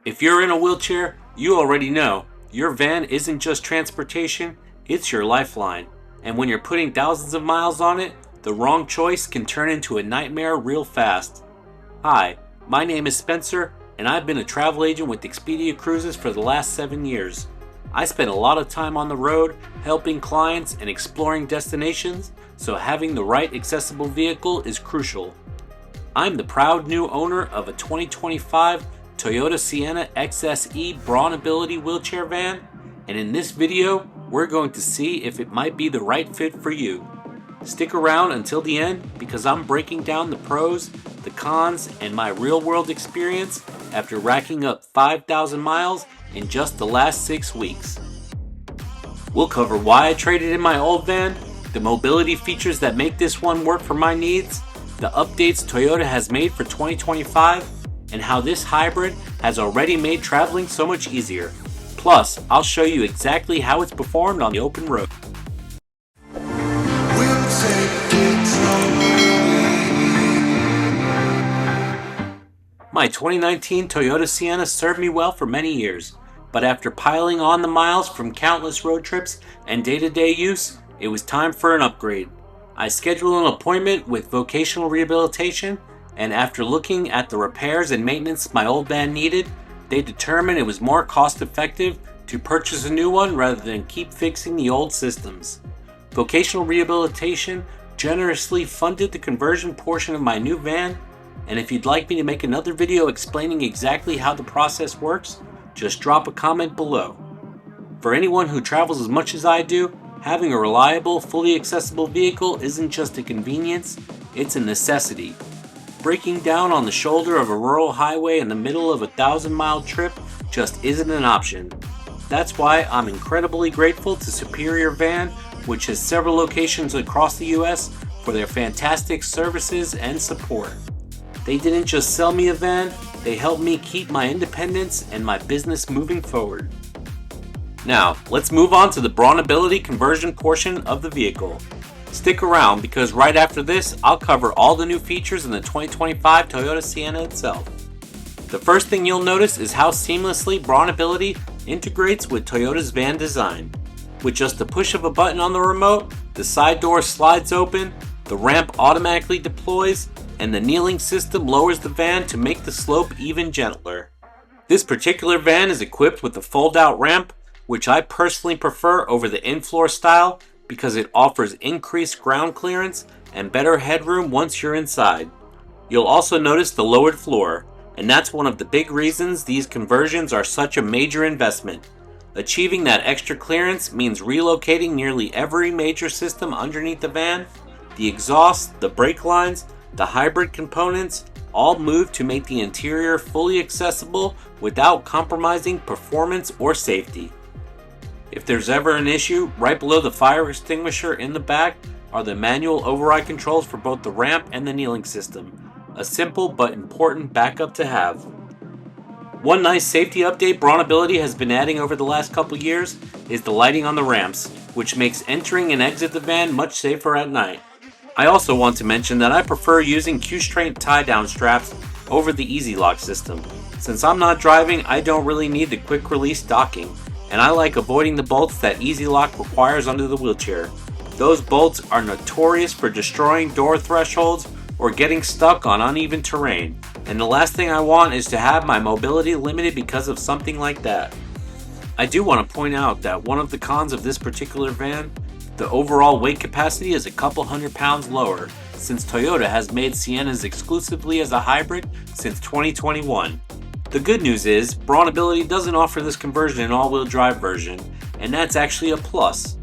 If you're in a wheelchair, you already know your van isn't just transportation, it's your lifeline. And when you're putting thousands of miles on it, the wrong choice can turn into a nightmare real fast. Hi, my name is Spencer, and I've been a travel agent with Expedia Cruises for the last 7 years. I spend a lot of time on the road, helping clients and exploring destinations, so having the right accessible vehicle is crucial. I'm the proud new owner of a 2025 Toyota Sienna XSE BraunAbility wheelchair van, and in this video, we're going to see if it might be the right fit for you. Stick around until the end because I'm breaking down the pros, the cons, and my real-world experience after racking up 5,000 miles in just the last 6 weeks. We'll cover why I traded in my old van, the mobility features that make this one work for my needs, the updates Toyota has made for 2025, and how this hybrid has already made traveling so much easier. Plus, I'll show you exactly how it's performed on the open road. My 2019 Toyota Sienna served me well for many years, but after piling on the miles from countless road trips and day-to-day use, it was time for an upgrade. I scheduled an appointment with vocational rehabilitation, and after looking at the repairs and maintenance my old van needed, they determined it was more cost-effective to purchase a new one rather than keep fixing the old systems. Vocational rehabilitation generously funded the conversion portion of my new van, and if you'd like me to make another video explaining exactly how the process works, just drop a comment below. For anyone who travels as much as I do, having a reliable, fully accessible vehicle isn't just a convenience, it's a necessity. Breaking down on the shoulder of a rural highway in the middle of a 1,000-mile trip just isn't an option. That's why I'm incredibly grateful to Superior Van, which has several locations across the US, for their fantastic services and support. They didn't just sell me a van, they helped me keep my independence and my business moving forward. Now, let's move on to the BraunAbility conversion portion of the vehicle. Stick around because right after this, I'll cover all the new features in the 2025 Toyota Sienna itself. The first thing you'll notice is how seamlessly BraunAbility integrates with Toyota's van design. With just the push of a button on the remote, the side door slides open, the ramp automatically deploys, and the kneeling system lowers the van to make the slope even gentler. This particular van is equipped with a fold-out ramp, which I personally prefer over the in-floor style because it offers increased ground clearance and better headroom once you're inside. You'll also notice the lowered floor, and that's one of the big reasons these conversions are such a major investment. Achieving that extra clearance means relocating nearly every major system underneath the van. The exhaust, the brake lines, the hybrid components all move to make the interior fully accessible without compromising performance or safety. If there's ever an issue, right below the fire extinguisher in the back are the manual override controls for both the ramp and the kneeling system. A simple but important backup to have. One nice safety update BraunAbility has been adding over the last couple years is the lighting on the ramps, which makes entering and exit the van much safer at night. I also want to mention that I prefer using Q-strength tie-down straps over the EasyLock system. Since I'm not driving, I don't really need the quick release docking, and I like avoiding the bolts that EasyLock requires under the wheelchair. Those bolts are notorious for destroying door thresholds or getting stuck on uneven terrain, and the last thing I want is to have my mobility limited because of something like that. I do want to point out that one of the cons of this particular van, the overall weight capacity is a couple hundred pounds lower, since Toyota has made Siennas exclusively as a hybrid since 2021. The good news is, BraunAbility doesn't offer this conversion in all-wheel drive version, and that's actually a plus.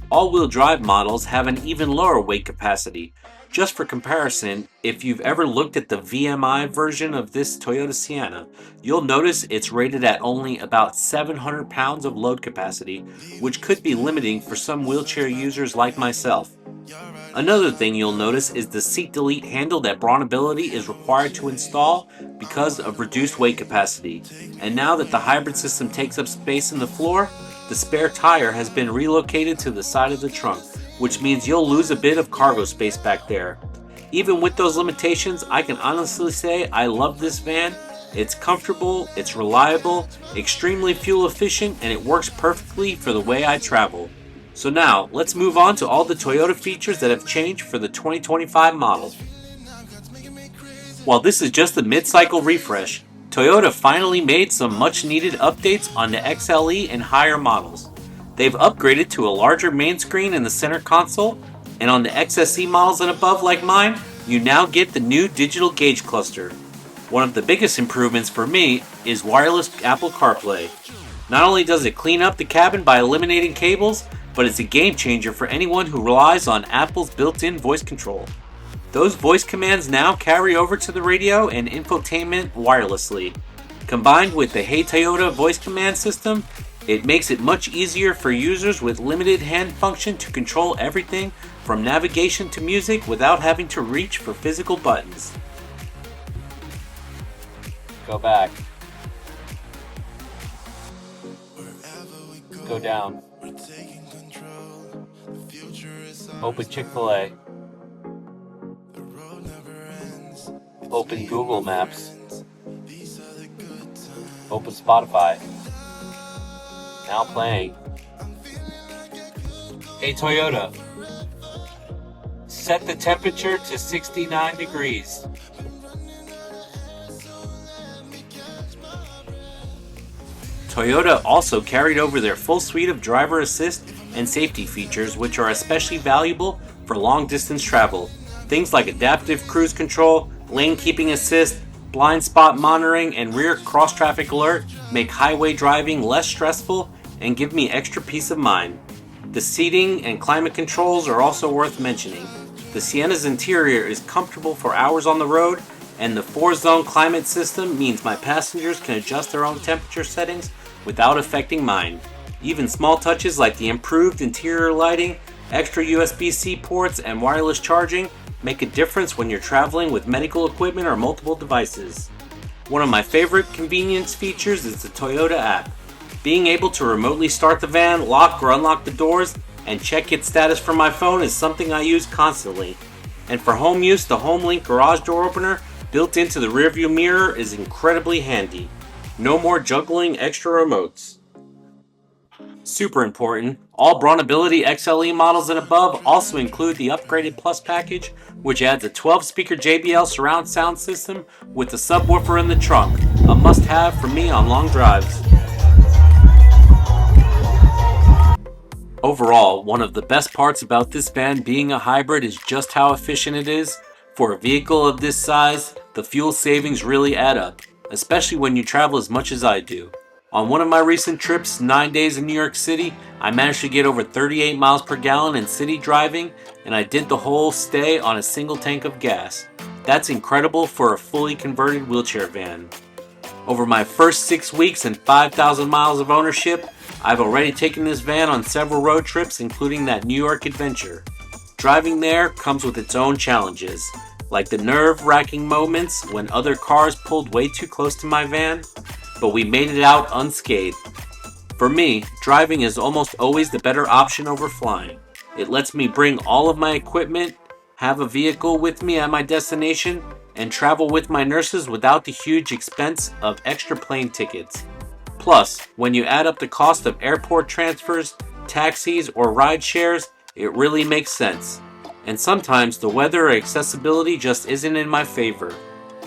All-wheel drive models have an even lower weight capacity. Just for comparison, if you've ever looked at the VMI version of this Toyota Sienna, you'll notice it's rated at only about 700 pounds of load capacity, which could be limiting for some wheelchair users like myself. Another thing you'll notice is the seat delete handle that BraunAbility is required to install because of reduced weight capacity. And now that the hybrid system takes up space in the floor, the spare tire has been relocated to the side of the trunk, which means you'll lose a bit of cargo space back there. Even with those limitations, I can honestly say I love this van, It's comfortable, it's reliable, extremely fuel efficient, and it works perfectly for the way I travel. So now, let's move on to all the Toyota features that have changed for the 2025 model. While this is just a mid-cycle refresh, Toyota finally made some much-needed updates on the XLE and higher models. They've upgraded to a larger main screen in the center console, and on the XSE models and above like mine, you now get the new digital gauge cluster. One of the biggest improvements for me is wireless Apple CarPlay. Not only does it clean up the cabin by eliminating cables, but it's a game changer for anyone who relies on Apple's built-in voice control. Those voice commands now carry over to the radio and infotainment wirelessly. Combined with the Hey Toyota voice command system, it makes it much easier for users with limited hand function to control everything from navigation to music without having to reach for physical buttons. Go back. Go down. Open Chick-fil-A. Open Google Maps. Open Spotify. Now playing. Hey Toyota, set the temperature to 69 degrees. Toyota also carried over their full suite of driver assist and safety features, which are especially valuable for long distance travel. Things like adaptive cruise control, lane keeping assist, blind spot monitoring, and rear cross traffic alert make highway driving less stressful and give me extra peace of mind. The seating and climate controls are also worth mentioning. The Sienna's interior is comfortable for hours on the road, and the 4-zone climate system means my passengers can adjust their own temperature settings without affecting mine. Even small touches like the improved interior lighting, extra USB-C ports, and wireless charging make a difference when you're traveling with medical equipment or multiple devices. One of my favorite convenience features is the Toyota app. Being able to remotely start the van, lock or unlock the doors, and check its status from my phone is something I use constantly. And for home use, the Homelink garage door opener built into the rearview mirror is incredibly handy. No more juggling extra remotes. Super important, all BraunAbility XLE models and above also include the upgraded Plus package, which adds a 12-speaker JBL surround sound system with a subwoofer in the trunk, a must-have for me on long drives. Overall, one of the best parts about this van being a hybrid is just how efficient it is. For a vehicle of this size, the fuel savings really add up, especially when you travel as much as I do. On one of my recent trips, 9 days in New York City, I managed to get over 38 miles per gallon in city driving, and I did the whole stay on a single tank of gas. That's incredible for a fully converted wheelchair van. Over my first 6 weeks and 5,000 miles of ownership, I've already taken this van on several road trips, including that New York adventure. Driving there comes with its own challenges, like the nerve-wracking moments when other cars pulled way too close to my van, but we made it out unscathed. For me, driving is almost always the better option over flying. It lets me bring all of my equipment, have a vehicle with me at my destination, and travel with my nurses without the huge expense of extra plane tickets. Plus, when you add up the cost of airport transfers, taxis, or ride shares, it really makes sense. And sometimes the weather or accessibility just isn't in my favor.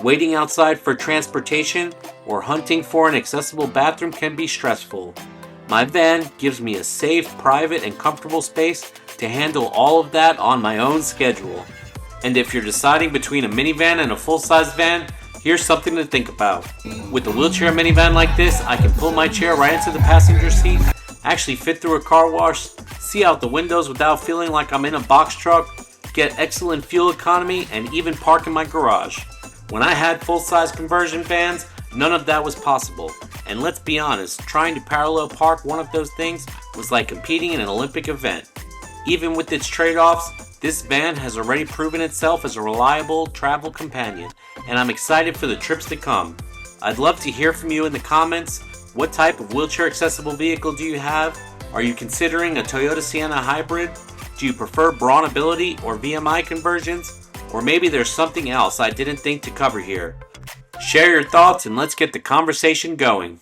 Waiting outside for transportation or hunting for an accessible bathroom can be stressful. My van gives me a safe, private, and comfortable space to handle all of that on my own schedule. And if you're deciding between a minivan and a full-size van, here's something to think about. With a wheelchair minivan like this, I can pull my chair right into the passenger seat, actually fit through a car wash, see out the windows without feeling like I'm in a box truck, get excellent fuel economy, and even park in my garage. When I had full-size conversion vans, none of that was possible. And let's be honest, trying to parallel park one of those things was like competing in an Olympic event. Even with its trade-offs, this van has already proven itself as a reliable travel companion, and I'm excited for the trips to come. I'd love to hear from you in the comments. What type of wheelchair accessible vehicle do you have? Are you considering a Toyota Sienna hybrid? Do you prefer BraunAbility or VMI conversions? Or maybe there's something else I didn't think to cover here. Share your thoughts and let's get the conversation going.